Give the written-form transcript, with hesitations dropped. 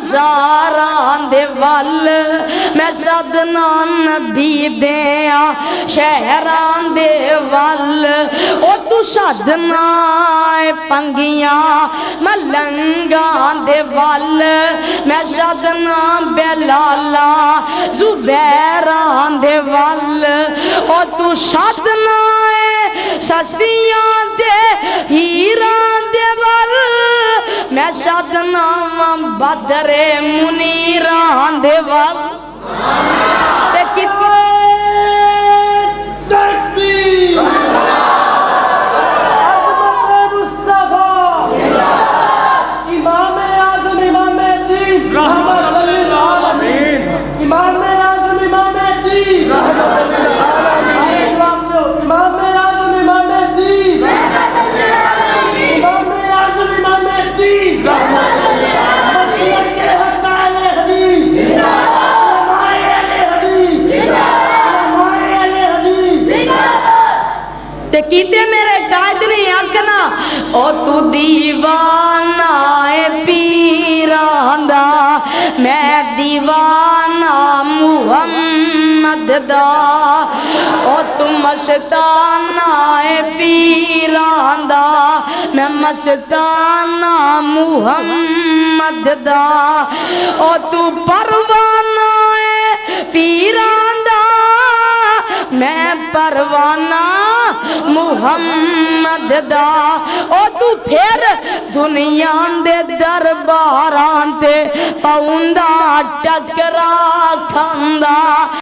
مزاراں دے ول میں سدنا نبی دیاں شہراں دے ول او تو سدنا پنگیاں ملنگاں دے ول میں سدنا بلالا زبیراں دے ول او تو سدنا سسیاں دے ہیراں دے ول میں سدنا بدر منیراں دے ول تے کتنے تکبیر امام اعظم امام دین رحمت للعالمین امام اعظم امام دین رحمت للعالمین امام اعظم امام دین رحمت للعالمین امام اعظم امام دین رحمت للعالمین کے حق اہل حدیث زندہ علماء اہل حدیث زندہ علماء اہل حدیث زندہ تے کیتے میرے قائد نے آکھنا او تو دیوانہ پیران دا میں دیوانہ محمد دا او تو مستانہ پیران دا میں مستانہ محمد دا او تو پروانہ پیران دا میں پروانہ محمد دا او تو پھر دنیا دے درباراں تے پاؤندا ٹکرا کھاندا